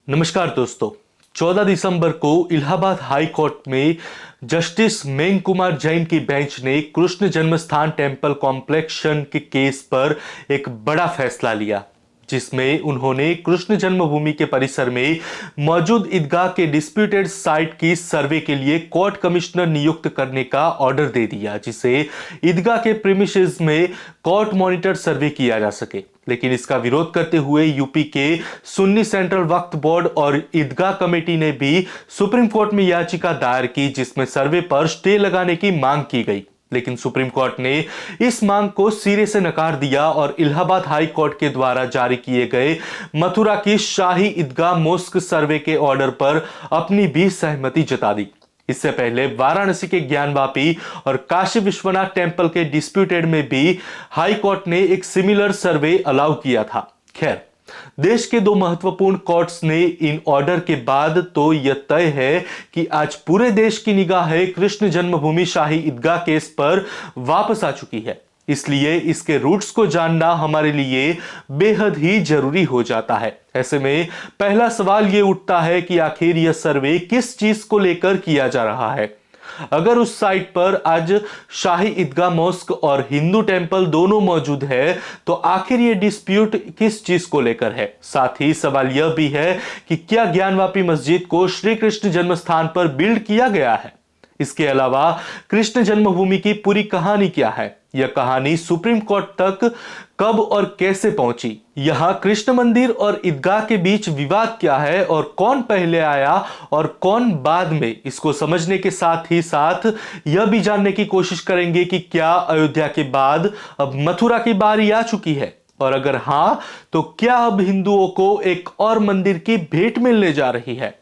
नमस्कार दोस्तों। 14 दिसंबर को इलाहाबाद हाई कोर्ट में जस्टिस मेंग कुमार जैन की बेंच ने कृष्ण जन्मस्थान टेम्पल कॉम्प्लेक्शन के केस पर एक बड़ा फैसला लिया, जिसमें उन्होंने कृष्ण जन्मभूमि के परिसर में मौजूद ईदगाह के डिस्प्यूटेड साइट की सर्वे के लिए कोर्ट कमिश्नर नियुक्त करने का ऑर्डर दे दिया, जिसे ईदगाह के प्रीमिसेस में कोर्ट मॉनिटर सर्वे किया जा सके। लेकिन इसका विरोध करते हुए यूपी के सुन्नी सेंट्रल वक्फ बोर्ड और ईदगाह कमेटी ने भी सुप्रीम कोर्ट में याचिका दायर की, जिसमें सर्वे पर स्टे लगाने की मांग की गई। लेकिन सुप्रीम कोर्ट ने इस मांग को सिरे से नकार दिया और इलाहाबाद हाई कोर्ट के द्वारा जारी किए गए मथुरा की शाही ईदगाह मोस्क सर्वे के ऑर्डर पर अपनी भी सहमति जता दी। इससे पहले वाराणसी के ज्ञानवापी और काशी विश्वनाथ टेम्पल के डिस्प्यूटेड में भी हाई कोर्ट ने एक सिमिलर सर्वे अलाउ किया था। खैर, देश के दो महत्वपूर्ण कोर्ट्स ने इन ऑर्डर के बाद तो यह तय है कि आज पूरे देश की निगाहें कृष्ण जन्मभूमि शाही ईदगाह केस पर वापस आ चुकी है। इसलिए इसके रूट्स को जानना हमारे लिए बेहद ही जरूरी हो जाता है। ऐसे में पहला सवाल यह उठता है कि आखिर यह सर्वे किस चीज को लेकर किया जा रहा है। अगर उस साइट पर आज शाही ईदगाह मॉस्क और हिंदू टेंपल दोनों मौजूद है, तो आखिर ये डिस्प्यूट किस चीज को लेकर है। साथ ही सवाल यह भी है कि क्या ज्ञानवापी मस्जिद को श्री कृष्ण जन्मस्थान पर बिल्ड किया गया है। इसके अलावा कृष्ण जन्मभूमि की पूरी कहानी क्या है, यह कहानी सुप्रीम कोर्ट तक कब और कैसे पहुंची, यहां कृष्ण मंदिर और ईदगाह के बीच विवाद क्या है और कौन पहले आया और कौन बाद में, इसको समझने के साथ ही साथ यह भी जानने की कोशिश करेंगे कि क्या अयोध्या के बाद अब मथुरा की बारी आ चुकी है, और अगर हां तो क्या अब हिंदुओं को एक और मंदिर की भेंट मिलने जा रही है।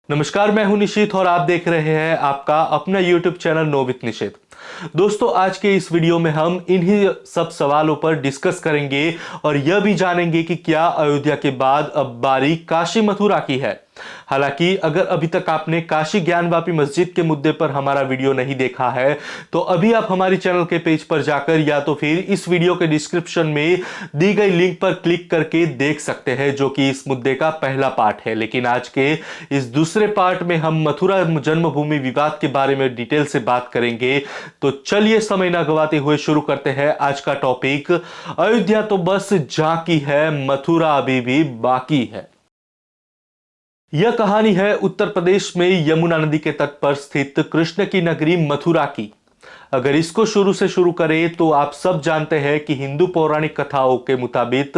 नमस्कार, मैं हूं निशित और आप देख रहे हैं आपका अपना YouTube चैनल नो विथ निशित। दोस्तों, आज के इस वीडियो में हम इन्हीं सब सवालों पर डिस्कस करेंगे और यह भी जानेंगे कि क्या अयोध्या के बाद अब बारी काशी मथुरा की है। हालांकि अगर अभी तक आपने काशी ज्ञानवापी मस्जिद के मुद्दे पर हमारा वीडियो नहीं देखा है, तो अभी आप हमारी चैनल के पेज पर जाकर या तो फिर इस वीडियो के डिस्क्रिप्शन में दी गई लिंक पर क्लिक करके देख सकते हैं, जो कि इस मुद्दे का पहला पार्ट है। लेकिन आज के इस दूसरे पार्ट में हम मथुरा जन्मभूमि विवाद के बारे में डिटेल से बात करेंगे। तो चलिए समय ना गवाते हुए शुरू करते हैं आज का टॉपिक। अयोध्या तो बस झांकी है, मथुरा अभी भी बाकी है। यह कहानी है उत्तर प्रदेश में यमुना नदी के तट पर स्थित कृष्ण की नगरी मथुरा की। अगर इसको शुरू से शुरू करें तो आप सब जानते हैं कि हिंदू पौराणिक कथाओं के मुताबिक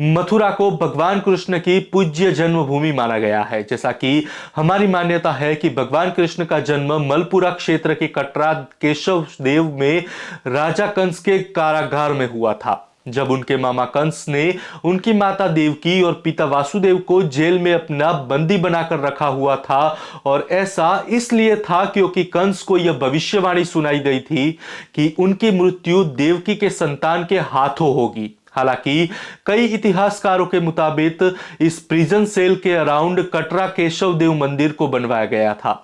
मथुरा को भगवान कृष्ण की पूज्य जन्मभूमि माना गया है। जैसा कि हमारी मान्यता है कि भगवान कृष्ण का जन्म मलपुरा क्षेत्र के कटरा केशव देव में राजा कंस के कारागार में हुआ था, जब उनके मामा कंस ने उनकी माता देवकी और पिता वासुदेव को जेल में अपना बंदी बनाकर रखा हुआ था। और ऐसा इसलिए था क्योंकि कंस को यह भविष्यवाणी सुनाई गई थी कि उनकी मृत्यु देवकी के संतान के हाथों होगी। हालांकि कई इतिहासकारों के मुताबिक इस प्रिजन सेल के अराउंड कटरा केशव देव मंदिर को बनवाया गया था।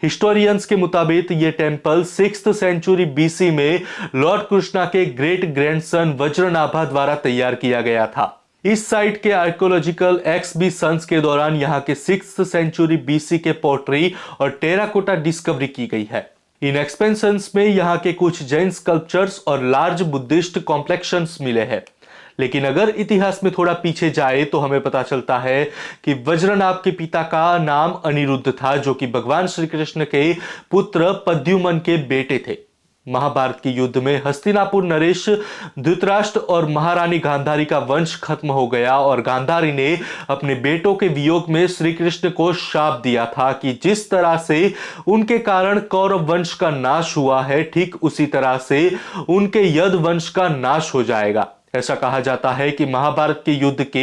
हिस्टोरियंस के मुताबिक यह टेंपल 6th सेंचुरी बीसी में लॉर्ड कृष्णा के ग्रेट ग्रैंडसन वज्रनाभा द्वारा तैयार किया गया था। इस साइट के आर्कियोलॉजिकल एक्सबिशंस के दौरान यहां के 6th सेंचुरी बीसी के पोट्री और टेराकोटा डिस्कवरी की गई है। इन एक्सपेंशंस में यहां के कुछ जैन स्कल्पचर्स और लार्ज बुद्धिस्ट कॉम्प्लेक्शंस मिले हैं। लेकिन अगर इतिहास में थोड़ा पीछे जाए तो हमें पता चलता है कि वज्रनाभ के पिता का नाम अनिरुद्ध था, जो कि भगवान श्री कृष्ण के पुत्र प्रद्युम्न के बेटे थे। महाभारत के युद्ध में हस्तिनापुर नरेश, धृतराष्ट्र और महारानी गांधारी का वंश खत्म हो गया और गांधारी ने अपने बेटों के वियोग में श्री कृष्ण को शाप दिया था कि जिस तरह से उनके कारण कौरव वंश का नाश हुआ है, ठीक उसी तरह से उनके यद वंश का नाश हो जाएगा। ऐसा कहा जाता है कि महाभारत के युद्ध के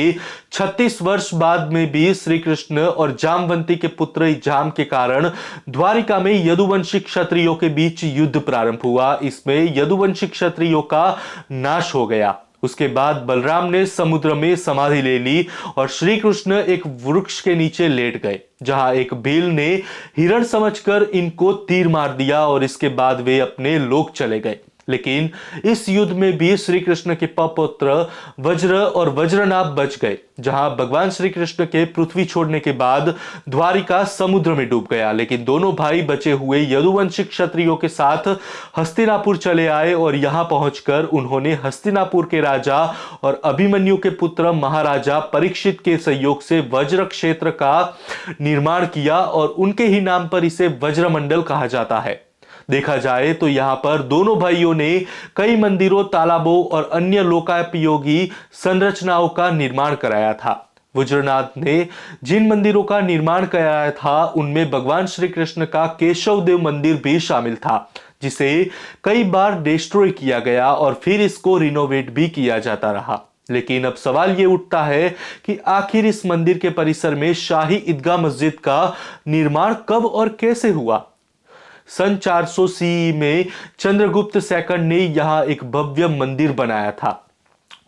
36 वर्ष बाद में भी श्री कृष्ण और जामवंती के पुत्र जाम के कारण द्वारिका में यदुवंशी क्षत्रियों के बीच युद्ध प्रारंभ हुआ। इसमें यदुवंशी क्षत्रियों का नाश हो गया। उसके बाद बलराम ने समुद्र में समाधि ले ली और श्री कृष्ण एक वृक्ष के नीचे लेट गए, जहां एक भील ने हिरण समझकर इनको तीर मार दिया और इसके बाद वे अपने लोक चले गए। लेकिन इस युद्ध में भी श्री कृष्ण के पुत्र वज्र और वज्रनाभ बच गए, जहां भगवान श्री कृष्ण के पृथ्वी छोड़ने के बाद द्वारिका समुद्र में डूब गया। लेकिन दोनों भाई बचे हुए यदुवंशी क्षत्रियों के साथ हस्तिनापुर चले आए और यहां पहुंचकर उन्होंने हस्तिनापुर के राजा और अभिमन्यु के पुत्र महाराजा परीक्षित के सहयोग से वज्र क्षेत्र का निर्माण किया और उनके ही नाम पर इसे वज्रमंडल कहा जाता है। देखा जाए तो यहां पर दोनों भाइयों ने कई मंदिरों, तालाबों और अन्य लोकोपयोगी संरचनाओं का निर्माण कराया था। वज्रनाथ ने जिन मंदिरों का निर्माण कराया था उनमें भगवान श्री कृष्ण का केशव देव मंदिर भी शामिल था, जिसे कई बार डिस्ट्रॉय किया गया और फिर इसको रिनोवेट भी किया जाता रहा। लेकिन अब सवाल यह उठता है कि आखिर इस मंदिर के परिसर में शाही ईदगाह मस्जिद का निर्माण कब और कैसे हुआ। सन 400 सीई में चंद्रगुप्त सेकंड ने यहां एक भव्य मंदिर बनाया था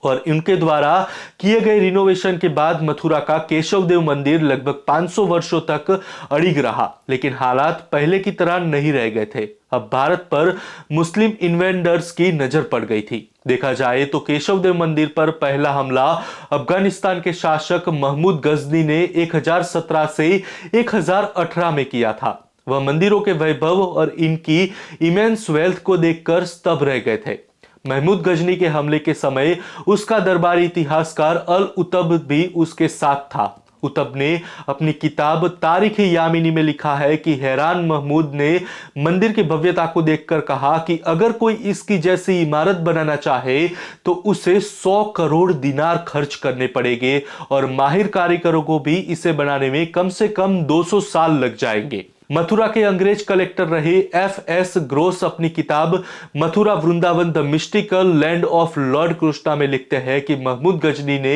और इनके द्वारा किए गए रिनोवेशन के बाद मथुरा का केशव देव मंदिर लगभग 500 वर्षों तक अड़िग रहा। लेकिन हालात पहले की तरह नहीं रह गए थे। अब भारत पर मुस्लिम इन्वेडर्स की नजर पड़ गई थी। देखा जाए तो केशव देव मंदिर पर पहला हमला अफगानिस्तान के शासक महमूद गजनी ने 1017 से 1018 में किया था। वह मंदिरों के वैभव और इनकी इमेंस वेल्थ को देखकर स्तब्ध रह गए थे। महमूद गजनी के हमले के समय उसका दरबारी इतिहासकार अल उतब भी उसके साथ था। उतब ने अपनी किताब तारीख यामिनी में लिखा है कि हैरान महमूद ने मंदिर की भव्यता को देखकर कहा कि अगर कोई इसकी जैसी इमारत बनाना चाहे तो उसे 100 करोड़ दिनार खर्च करने पड़ेंगे और माहिर कारीगरों को भी इसे बनाने में कम से कम 200 साल लग जाएंगे। मथुरा के अंग्रेज कलेक्टर रहे F.S. ग्रोस अपनी किताब Mathura Vrindavan the mystical land of Lord Krishna में लिखते हैं कि महमूद गजनी ने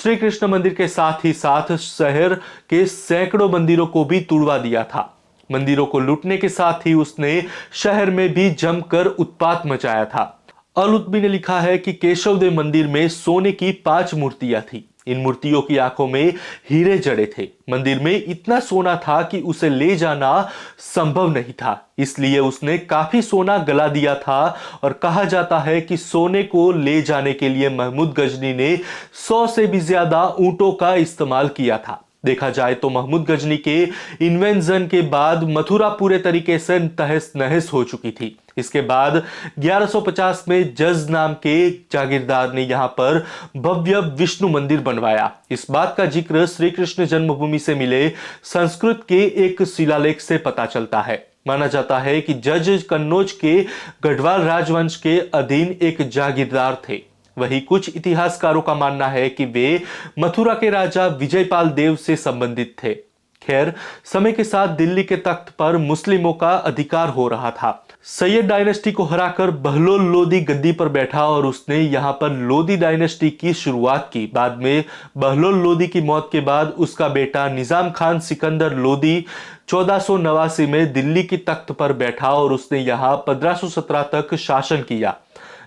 श्री कृष्ण मंदिर के साथ ही साथ शहर के सैकड़ों मंदिरों को भी तुड़वा दिया था। मंदिरों को लूटने के साथ ही उसने शहर में भी जमकर उत्पात मचाया था। अल उतबी ने लिखा है कि केशव देव मंदिर में सोने की 5 मूर्तियां थी। इन मूर्तियों की आंखों में हीरे जड़े थे। मंदिर में इतना सोना था कि उसे ले जाना संभव नहीं था, इसलिए उसने काफी सोना गला दिया था और कहा जाता है कि सोने को ले जाने के लिए महमूद गजनी ने 100 से भी ज्यादा ऊंटों का इस्तेमाल किया था। देखा जाए तो महमूद गजनी के इन्वेंशन के बाद मथुरा पूरे तरीके से तहस नहस हो चुकी थी। इसके बाद 1150 में जज नाम के जागीरदार ने यहां पर भव्य विष्णु मंदिर बनवाया। इस बात का जिक्र श्री कृष्ण जन्मभूमि से मिले संस्कृत के एक शिलालेख से पता चलता है। माना जाता है कि जज कन्नौज के गढ़वाल राजवंश के अधीन एक जागीरदार थे। वही कुछ इतिहासकारों का मानना है कि वे मथुरा के राजा विजयपाल देव से संबंधित थे। खैर, समय के साथ दिल्ली के तख्त पर मुस्लिमों का अधिकार हो रहा था। सैयद डायनेस्टी को हराकर बहलोल लोदी गद्दी पर बैठा और उसने यहां पर लोदी डायनेस्टी की शुरुआत की। बाद में बहलोल लोदी की मौत के बाद उसका बेटा निजाम खान सिकंदर लोदी 1489 में दिल्ली की तख्त पर बैठा और उसने यहां 1517 तक शासन किया।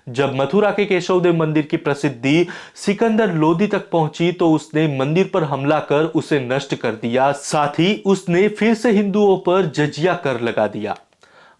जब मथुरा के केशव देव मंदिर की प्रसिद्धि सिकंदर लोदी तक पहुंची तो उसने मंदिर पर हमला कर उसे नष्ट कर दिया। साथ ही उसने फिर से हिंदुओं पर जजिया कर लगा दिया।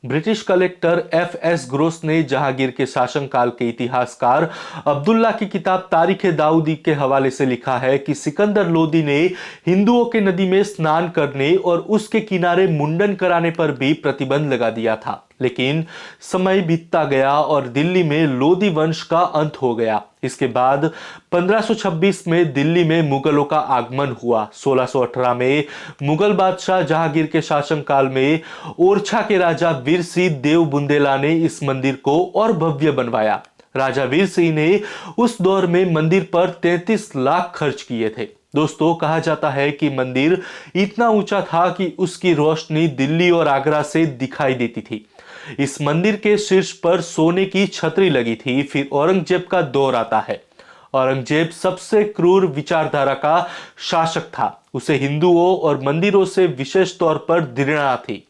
British collector F.S. ग्रोस ने जहांगीर के शासनकाल के इतिहासकार अब्दुल्ला की किताब तारीख दाऊदी के हवाले से लिखा है कि सिकंदर लोदी ने हिंदुओं के नदी में स्नान करने और उसके किनारे मुंडन कराने पर भी प्रतिबंध लगा दिया था। लेकिन समय बीतता गया और दिल्ली में लोदी वंश का अंत हो गया। इसके बाद 1526 में दिल्ली में मुगलों का आगमन हुआ। 1618 में मुगल बादशाह जहांगीर के शासनकाल में ओरछा के राजा वीर सिंह देव बुंदेला ने इस मंदिर को और भव्य बनवाया। राजा वीर सिंह ने उस दौर में मंदिर पर 33 लाख खर्च किए थे। दोस्तों, कहा जाता है कि मंदिर इतना ऊंचा था कि उसकी रोशनी दिल्ली और आगरा से दिखाई देती थी। इस मंदिर के शीर्ष पर सोने की छतरी लगी थी। फिर औरंगजेब का दौर आता है। औरंगजेब सबसे क्रूर विचारधारा का शासक था। उसे हिंदुओं और मंदिरों से विशेष तौर पर घृणा थी।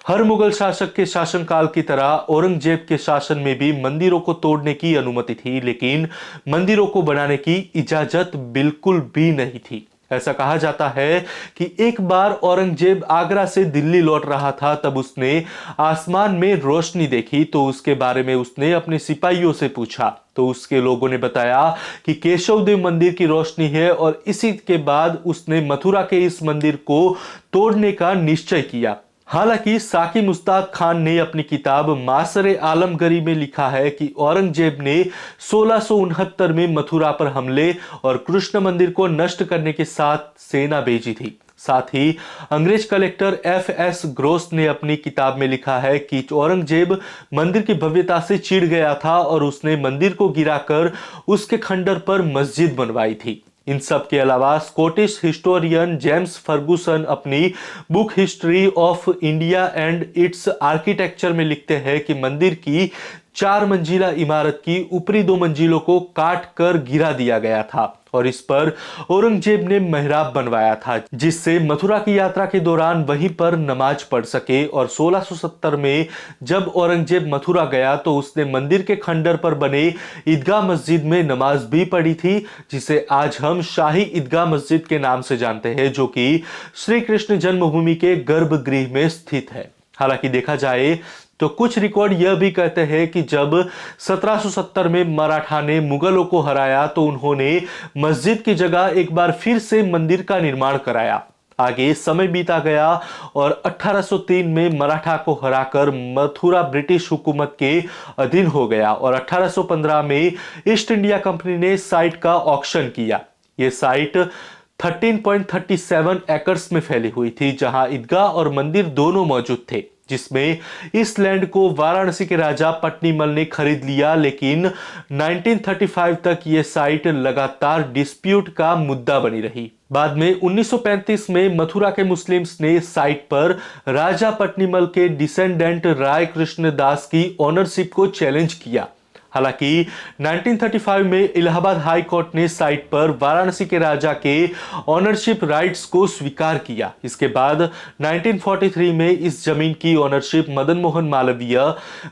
हर मुगल शासक के शासनकाल की तरह औरंगजेब के शासन में भी मंदिरों को तोड़ने की अनुमति थी, लेकिन मंदिरों को बनाने की इजाजत बिल्कुल भी नहीं थी। ऐसा कहा जाता है कि एक बार औरंगजेब आगरा से दिल्ली लौट रहा था, तब उसने आसमान में रोशनी देखी। तो उसके बारे में उसने अपने सिपाहियों से पूछा, तो उसके लोगों ने बताया कि केशव देव मंदिर की रोशनी है, और इसी के बाद उसने मथुरा के इस मंदिर को तोड़ने का निश्चय किया। हालांकि साकी मुश्ताक खान ने अपनी किताब मासरे आलमगीरी में लिखा है कि औरंगजेब ने 1669 में मथुरा पर हमले और कृष्ण मंदिर को नष्ट करने के साथ सेना भेजी थी। साथ ही अंग्रेज कलेक्टर F.S. ग्रोस ने अपनी किताब में लिखा है कि औरंगजेब मंदिर की भव्यता से चिढ़ गया था और उसने मंदिर को गिराकर उसके खंडर पर मस्जिद बनवाई थी। इन सब के अलावा स्कॉटिश हिस्टोरियन जेम्स फर्गुसन अपनी book history of India and it's architecture में लिखते हैं कि मंदिर की 4 मंजिला इमारत की ऊपरी 2 मंजिलों को काट कर गिरा दिया गया था और इस पर औरंगजेब ने मेहराब बनवाया था, जिससे मथुरा की यात्रा के दौरान वहीं पर नमाज पढ़ सके। और 1670 में जब औरंगजेब मथुरा गया तो उसने मंदिर के खंडर पर बने ईदगाह मस्जिद में नमाज भी पढ़ी थी, जिसे आज हम शाही ईदगाह मस्जिद के नाम से जानते हैं, जो कि श्री कृष्ण जन्मभूमि के गर्भगृह में स्थित है। हालांकि देखा जाए तो कुछ रिकॉर्ड यह भी कहते हैं कि जब 1770 में मराठा ने मुगलों को हराया तो उन्होंने मस्जिद की जगह एक बार फिर से मंदिर का निर्माण कराया। आगे समय बीता गया और 1803 में मराठा को हराकर मथुरा ब्रिटिश हुकूमत के अधीन हो गया और 1815 में ईस्ट इंडिया कंपनी ने साइट का ऑक्शन किया। यह साइट 13.37 एकर्स में फैली हुई थी, जहां ईदगाह और मंदिर दोनों मौजूद थे, जिसमें इस लैंड को वाराणसी के राजा पट्नीमल ने खरीद लिया। लेकिन 1935 तक यह साइट लगातार डिस्प्यूट का मुद्दा बनी रही। बाद में 1935 में मथुरा के मुस्लिम्स ने साइट पर राजा पट्नीमल के डिसेंडेंट राय कृष्ण दास की ओनरशिप को चैलेंज किया। हालांकि 1935 में इलाहाबाद हाई कोर्ट ने साइट पर वाराणसी के राजा के ओनरशिप राइट्स को स्वीकार किया। इसके बाद 1943 में इस जमीन की ओनरशिप मदन मोहन मालवीय,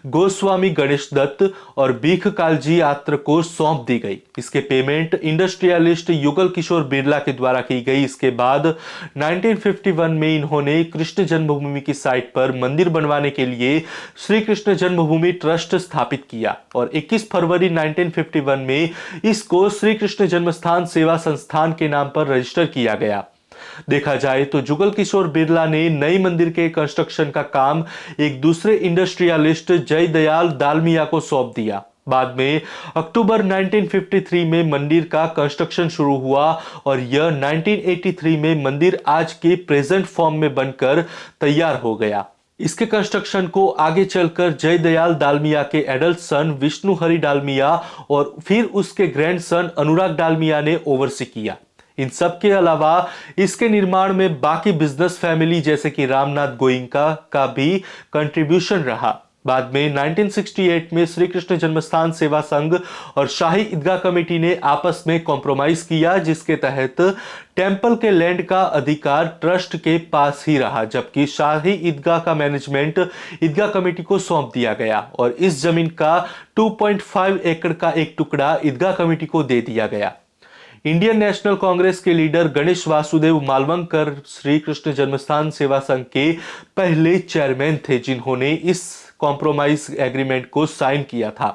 गोस्वामी गणेश दत्त और भीख कालजी यात्र को सौंप दी गई। इसके पेमेंट इंडस्ट्रियलिस्ट युगल किशोर बिरला के द्वारा की गई। इसके बाद 1951 में इन्होंने कृष्ण जन्मभूमि की साइट पर मंदिर बनवाने के लिए श्री कृष्ण जन्मभूमि ट्रस्ट स्थापित किया और 21 फरवरी 1951 में इसको श्री कृष्ण जन्मस्थान सेवा संस्थान के नाम पर रजिस्टर किया गया। देखा जाए तो जुगल किशोर बिरला ने नई मंदिर के कंस्ट्रक्शन का काम एक दूसरे इंडस्ट्रियलिस्ट जय दयाल दालमिया को सौंप दिया। बाद में अक्टूबर 1953 में मंदिर का कंस्ट्रक्शन शुरू हुआ और यह 1983 में मंदिर आज के प्रेजेंट फॉर्म में बनकर तैयार हो गया। इसके कंस्ट्रक्शन को आगे चलकर जय दयाल दालमिया के एडल्ट सन विष्णु हरि डालमिया और फिर उसके ग्रैंडसन अनुराग डालमिया ने ओवरसी किया। इन सब के अलावा इसके निर्माण में बाकी बिजनेस फैमिली जैसे कि रामनाथ गोइंका का भी कंट्रीब्यूशन रहा। बाद में 1968 में श्री कृष्ण जन्मस्थान सेवा संघ और शाही ईदगाह कमेटी ने आपस में कॉम्प्रोमाइज किया, जिसके तहत टेंपल के लैंड का अधिकार ट्रस्ट के पास ही रहा, जबकि शाही ईदगाह का मैनेजमेंट ईदगाह कमेटी को सौंप दिया गया और इस जमीन का 2.5 एकड़ का एक टुकड़ा ईदगाह कमेटी को दे दिया गया। इंडियन नेशनल कांग्रेस के लीडर गणेश वासुदेव मालवंकर श्री कृष्ण जन्मस्थान सेवा संघ के पहले चेयरमैन थे, जिन्होंने इस कॉम्प्रोमाइज एग्रीमेंट को साइन किया था।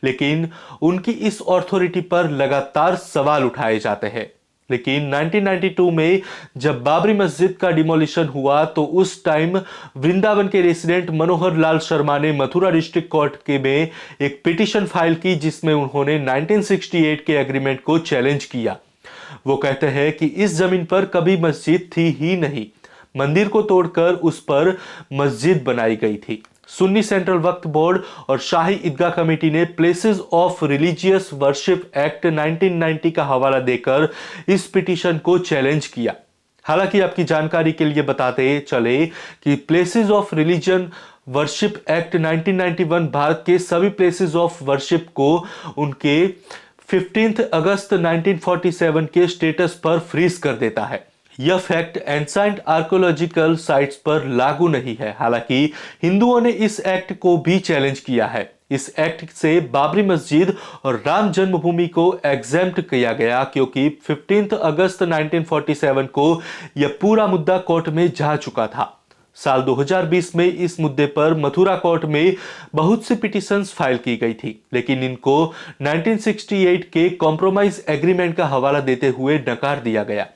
लेकिन उनकी इस अथॉरिटी पर लगातार सवाल उठाए जाते हैं। लेकिन 1992 में जब बाबरी मस्जिद का डिमोलिशन हुआ तो उस टाइम वृंदावन के रेसिडेंट मनोहर लाल शर्मा ने मथुरा डिस्ट्रिक्ट कोर्ट के में एक पिटीशन फाइल की, जिसमें उन्होंने 1968 के एग्रीमेंट को चैलेंज किया। वो कहते हैं कि इस जमीन पर कभी मस्जिद थी ही नहीं, मंदिर को तोड़कर उस पर मस्जिद बनाई गई थी। सुन्नी सेंट्रल वक्फ बोर्ड और शाही ईदगाह कमेटी ने places of religious worship act 1990 का हवाला देकर इस पिटीशन को चैलेंज किया। हालांकि आपकी जानकारी के लिए बताते चले कि places of religion worship act 1991 Bharat के सभी प्लेसेस ऑफ वर्शिप को उनके 15 अगस्त 1947 के स्टेटस पर फ्रीज कर देता है। यह फैक्ट एंसाइंट आर्कोलॉजिकल साइट्स पर लागू नहीं है। हालांकि हिंदुओं ने इस एक्ट को भी चैलेंज किया है। इस एक्ट से बाबरी मस्जिद और राम जन्मभूमि को एग्जेम्प्ट किया गया क्योंकि 15 अगस्त 1947 को यह पूरा मुद्दा कोर्ट में जा चुका था। साल 2020 में इस मुद्दे पर मथुरा कोर्ट में बहुत सी पिटीशंस फाइल की गई थी, लेकिन इनको 1968 के कॉम्प्रोमाइज एग्रीमेंट का हवाला देते हुए नकार दिया गया।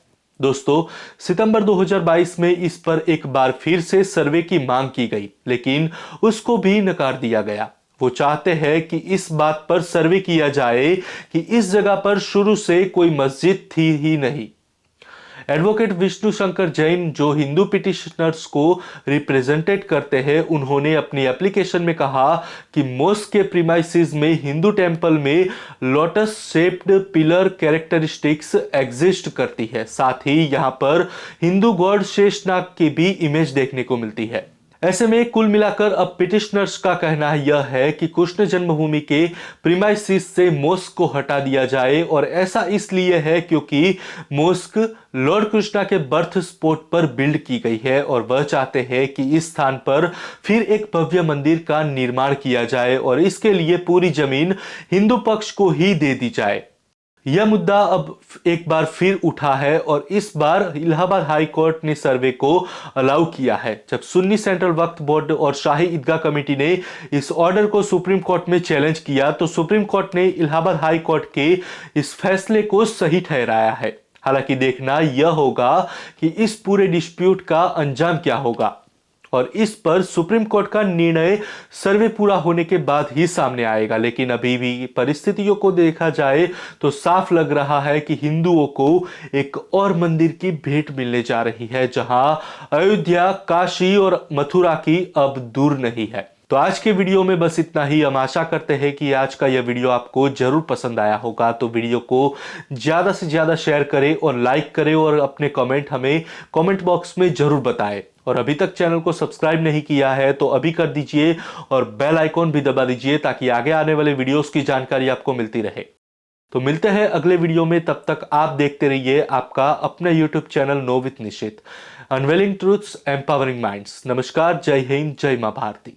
दोस्तों, सितंबर 2022 में इस पर एक बार फिर से सर्वे की मांग की गई, लेकिन उसको भी नकार दिया गया। वो चाहते हैं कि इस बात पर सर्वे किया जाए कि इस जगह पर शुरू से कोई मस्जिद थी ही नहीं। एडवोकेट विष्णु शंकर जैन, जो हिंदू पिटिशनर्स को रिप्रेजेंटेट करते हैं, उन्होंने अपनी एप्लीकेशन में कहा कि मॉस्क के प्रीमाइसेस में हिंदू टेंपल में lotus shaped pillar characteristics exist करती है। साथ ही यहां पर हिंदू गॉड शेषनाग की भी इमेज देखने को मिलती है। ऐसे में कुल मिलाकर अब पिटिशनर्स का कहना यह है कि कृष्ण जन्मभूमि के प्रीमाइसिस से मॉस्क को हटा दिया जाए, और ऐसा इसलिए है क्योंकि मॉस्क लॉर्ड कृष्णा के बर्थ स्पॉट पर बिल्ड की गई है और वह चाहते हैं कि इस स्थान पर फिर एक भव्य मंदिर का निर्माण किया जाए और इसके लिए पूरी जमीन हिंदू पक्ष को ही दे दी जाए। यह मुद्दा अब एक बार फिर उठा है और इस बार इलाहाबाद हाई कोर्ट ने सर्वे को अलाउ किया है। जब सुन्नी सेंट्रल वक्फ बोर्ड और शाही ईदगाह कमेटी ने इस ऑर्डर को सुप्रीम कोर्ट में चैलेंज किया, तो सुप्रीम कोर्ट ने इलाहाबाद हाई कोर्ट के इस फैसले को सही ठहराया है। हालांकि देखना यह होगा कि इस पूरे डिस्प्यूट का अंजाम क्या होगा, और इस पर सुप्रीम कोर्ट का निर्णय सर्वे पूरा होने के बाद ही सामने आएगा। लेकिन अभी भी परिस्थितियों को देखा जाए तो साफ लग रहा है कि हिंदुओं को एक और मंदिर की भेंट मिलने जा रही है, जहां अयोध्या, काशी और मथुरा की अब दूर नहीं है। तो आज के वीडियो में बस इतना ही। हम आशा करते हैं कि आज का यह वीडियो आपको जरूर पसंद आया होगा। तो वीडियो को ज्यादा से ज्यादा शेयर करें और लाइक करें और अपने कमेंट हमें कमेंट बॉक्स में जरूर बताएं। और अभी तक चैनल को सब्सक्राइब नहीं किया है तो अभी कर दीजिए और बेल आइकॉन भी दबा दीजिए ताकि आगे आने वाले वीडियोस की जानकारी आपको मिलती रहे। तो मिलते हैं अगले वीडियो में, तब तक आप देखते रहिए आपका अपना YouTube channel know with Nishit, unveiling truths empowering minds. नमस्कार, जय हिंद, जय मां भारती।